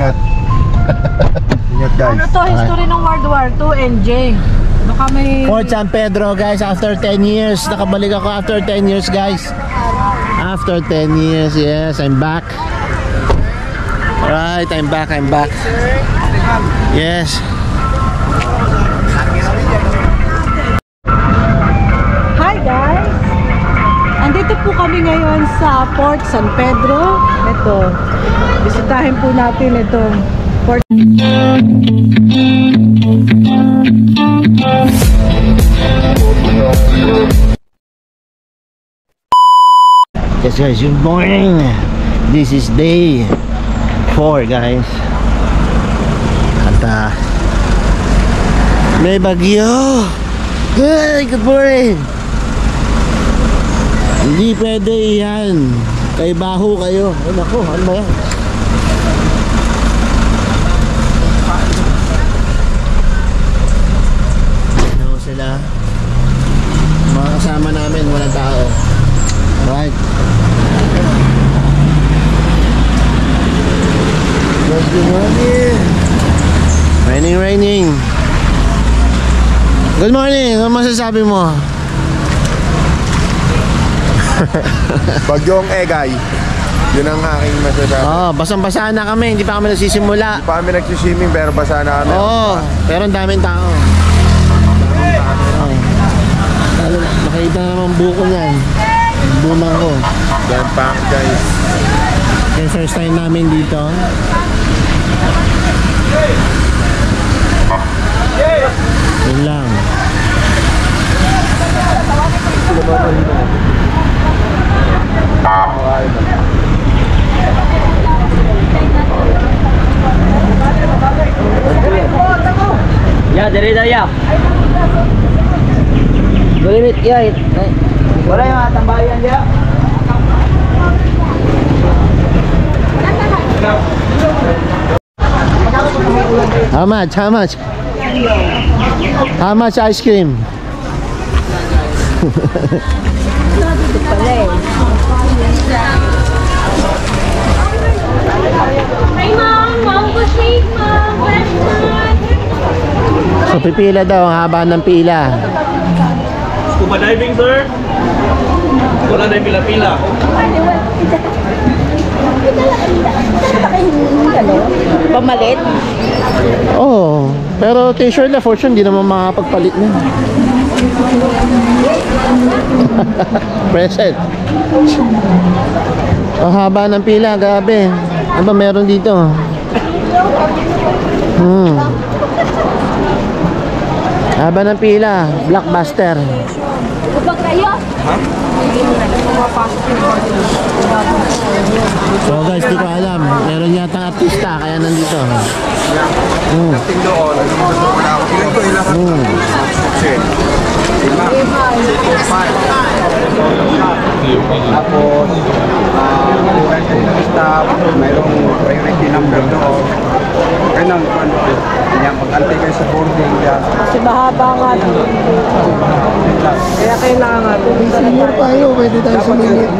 Ingat. Ingat guys. Ano to? History ng World War II, NJ. Baka may... Fort San Pedro guys, after 10 years. Nakabalik ako after 10 years guys. After 10 years, yes, I'm back. Alright, I'm back. Yes. Hi guys! Andito po kami ngayon sa Fort San Pedro. Ito, bisitahin po natin itong Fort. Yes guys, good morning. This is day 4 guys. At may bagyo. Hey, good morning. Hindi pwede yan. Kay baho kayo. Ay naku, ano ba yan? Ano sila? Mga kasama namin, walang tao. Right. Good morning. Raining. Good morning. Ano masasabi mo? Bagyong Egay. Yun ang aking masasabi. Basang-basa na kami. Hindi pa kami nagsisimula. Hindi pa kami nagsiswimming pero basa na kami. Pero ang daming tao. Makita naman buko niyan. Bumang ko. Yan pa guys. Okay, first time namin dito. Yun lang. Ya, dari daya. Berimit ya. Wala yung tambayan ya. How much? How much ice cream? Hi mom, mango shake mom, fresh one. So pipila daw, ang haba ng pila. Scuba diving, sir? Wala na yung pila-pila. Pamalit? Oo, pero t-shirt na for sure, hindi naman makapagpalit na. Present. Ang haba ng pila, grabe. Ano ba meron dito? Haba ng pila, Blockbuster. Upag kayo? So guys, di ko alam. Meron yata artista, kaya nandito. Dating doon, gusto ko na ako. Tapos, staff, mayroong priority number doon. Kaya nang pag-antay kayo sa boarding yan. Kasi mahaba nga. Kaya kailangan. Senior tayo, pwede tayo sumingit.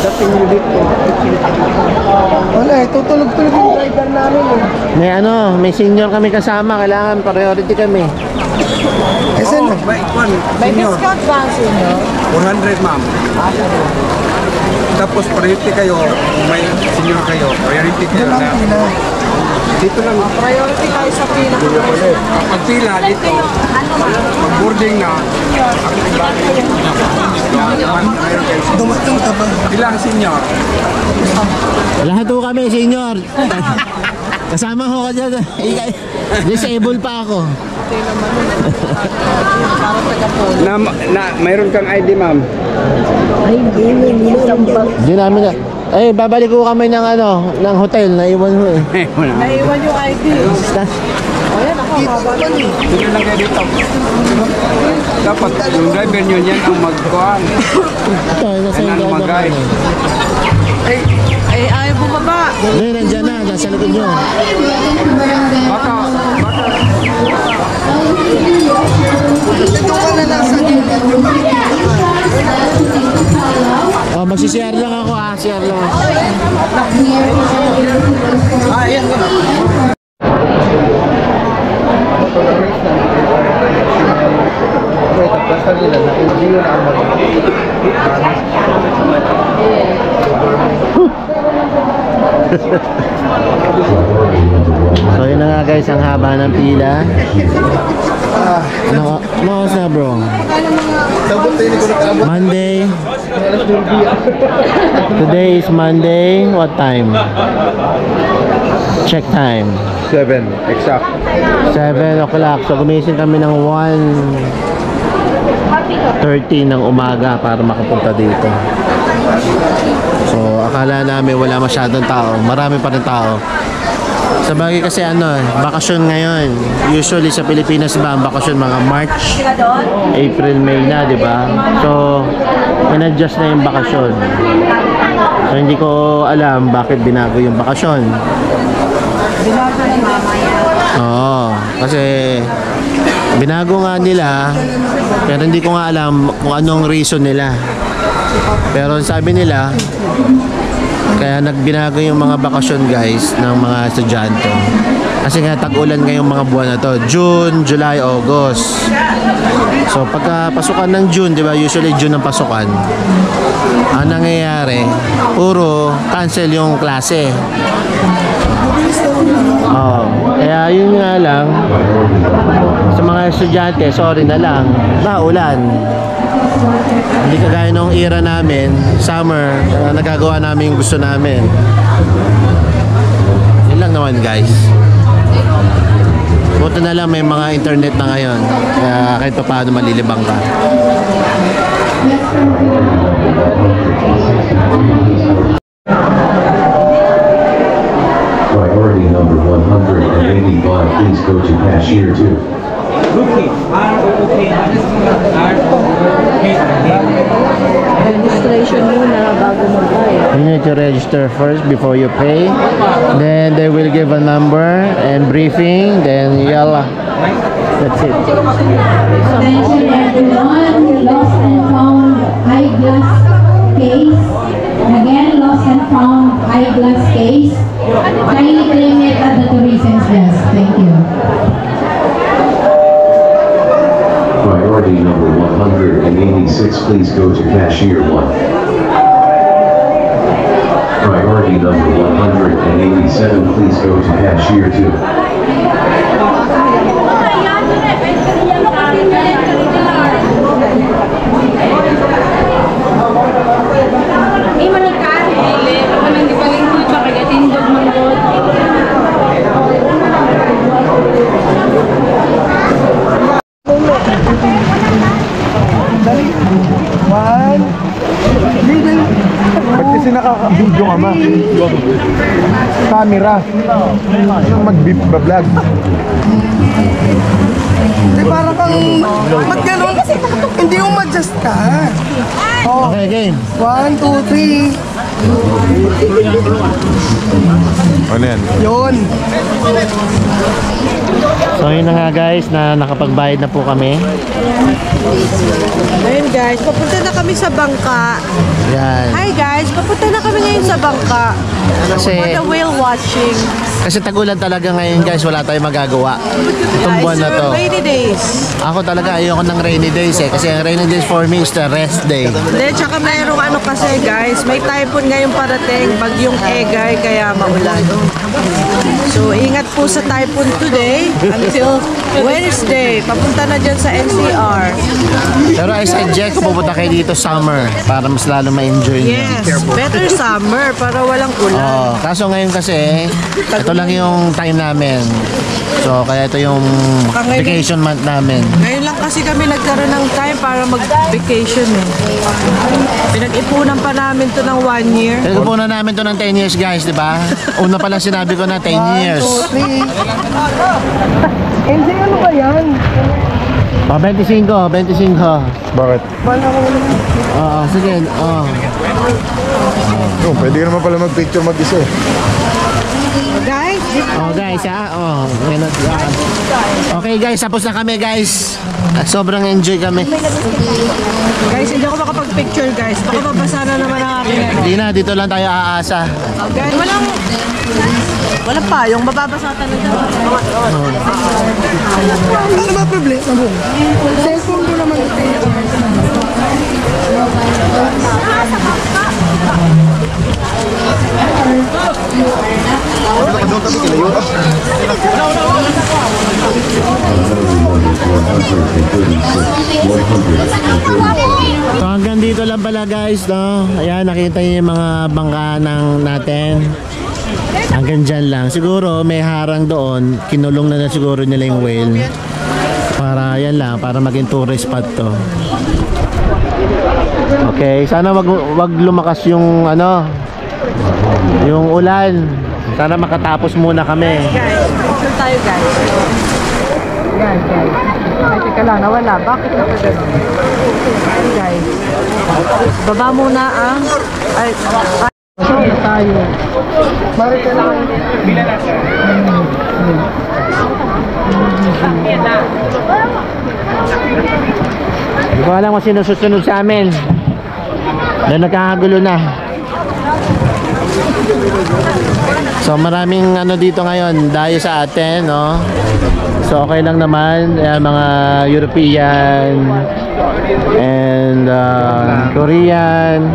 Dating nyo dito. Wala, tutulog-tulog yung driver namin. May senior kami kasama, kailangan priority kami. May discount ba ang senior? 400 ma'am. Tapos priority kayo, may senior kayo, priority kayo na. Dito lang. Priority tayo sa pila. Pag pila dito, pag boarding na, dumatong ka ba? Ilang senior? Lahat po kami, senior. Kasama ko ka dyan. Disable pa ako. Mayroon kang ID ma'am? Hindi namin na. Babalik ko kami ng ng hotel. Naiwan mo eh. Naiwan yung ID. Ayan, ako, haba. Dito lang kayo dito. Dapat yung driver nyo yan ang magkuhan. Ito, nasa yung driver magay. Ay, ayaw bumaba. Hindi, nandyan na. Nasa likod nyo. Baka. Ito ka na lang sa gilid. Magsishare lang ako. Share lang ako. kanila na LGU na ang So yun na nga guys, ang haba ng pila. Ano oras na bro? Monday. Today is Monday. What time? Check time. 7, exact. 7 o'clock. So gumising kami ng 1:30 ng umaga para makapunta dito. So akala namin wala masyadong tao. Marami pa rin tao. Sabagay kasi bakasyon ngayon. Usually sa Pilipinas ba ang bakasyon mga March, April, May na, di ba? So in-adjust na yung bakasyon. So hindi ko alam bakit binago yung bakasyon. Oo, kasi binago nga nila, pero hindi ko nga alam kung anong reason nila. Pero sabi nila, kaya nagbinago yung mga bakasyon guys ng mga estudyante. Kasi nga tag-ulan ngayong mga buwan na to, June, July, August. So pagka pasukan ng June, di ba, usually June ang pasukan, ang nangyayari, puro cancel yung klase. Kaya yun nga lang, sa mga estudyante, sorry na lang, ulan. Hindi kagaya nung era namin, summer, nagagawa namin yung gusto namin. Yun lang naman guys. Buti na lang may mga internet na ngayon, kaya kahit pa paano malilibang ka. Priority number 185, please go to cashier 2. Registration muna bago mag-buy. You need to register first before you pay. Then they will give a number and briefing. Then yalla. That's it. Attention everyone, lost and found eyeglass case. Again, lost and found eyeglass case. Kindly claim it at the tourism's desk. Thank you. Priority number 186, please go to cashier 1. Priority number 187, please go to cashier 2. Ba't kasi nakaka-video ka ma? Camera. Mag-vlog. Di parang kang, ba't gano'n? Hindi umadjust ka. Okay, game. 1, 2, 3. Ano yan? Yun. So yun na nga guys, na nakapagbayad na po kami. Ayun guys, papunta na kami sa bangka. Yan. Hi guys, papunta na kami ngayon sa bangka. Kasi For the whale watching. Kasi tag-ulan talaga ngayon guys, wala tayong magagawa itong buwan na to. Rainy days. Ako talaga ayoko ng rainy days kasi ang rainy days for me is the rest day. Then, tsaka mayroong kasi guys, may typhoon ngayong parating, bagyong Egay, kaya maulan. So, ingat po sa typhoon today until Wednesday. Papunta na dyan sa NCR. Pero I suggest kung pupunta kayo dito summer para mas lalo ma-enjoy nyo. Yes, better summer para walang ulan. Kaso ngayon kasi, ito lang yung time namin. So, kaya ito yung vacation month namin. Ngayon lang kasi kami nagkaroon ng time para mag-vacation eh. Pinag-ipunan pa namin to ng 1 year. Pinag-ipunan namin to ng 10 years guys, di ba? Una pa lang sinabi ko na 10 years. 1, 2, 3. Enzi, ano ba yan? 25. Bakit? Sige. Pwede ka naman pala mag-picture mag-isa eh. Guys, guys. Oh guys okay guys, tapos na kami guys. Sobrang enjoy kami. Guys, hindi ako makapag-picture guys. Baka mabasa na naman ang aking ano. Hindi na, dito lang tayo aasa. Guys, walang pa, yung mababasa talaga. Ano ba problema mo? Cellphone ko naman ito. So hanggang dito lang pala guys, no? Ayan, nakita niyo yung mga bangka natin. Hanggang dyan lang. Siguro may harang doon. Kinulong na siguro nila yung whale. Para yan lang, para maging tourist spot to. Okay, sana wag lumakas yung yung ulan. Sana makatapos muna kami. Guys, picture tayo guys. Guys. Ay, teka lang, nawala. Bakit nakagano? Ayan guys. Baba muna ang... Ay, tayo. Bakit ka naman? Hindi ko alam kung sino susunod sa amin. Dahil nagkakagulo na. So maraming dito ngayon dayo sa atin, no? So okay lang naman. Mga European and Korean,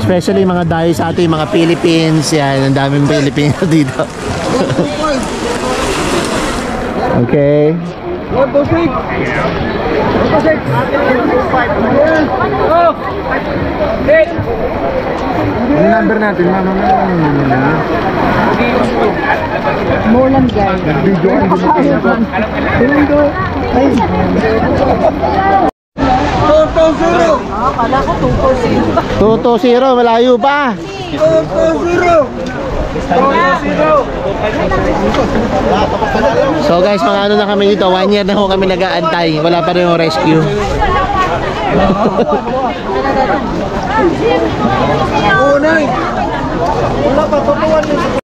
especially mga dayo sa atin, mga Philippines. Yan, ang daming Pilipino dito. Okay. Yung number natin, mama. Molan guys. Video ang dito. Kala ko 2-0. 2-0, malayo pa. 2-0. So guys, mga ano na kami dito, 1 year na ho kami nag-aantay. Wala pa rin yung rescue. Oo, Nay. Wala pa, tutuwan.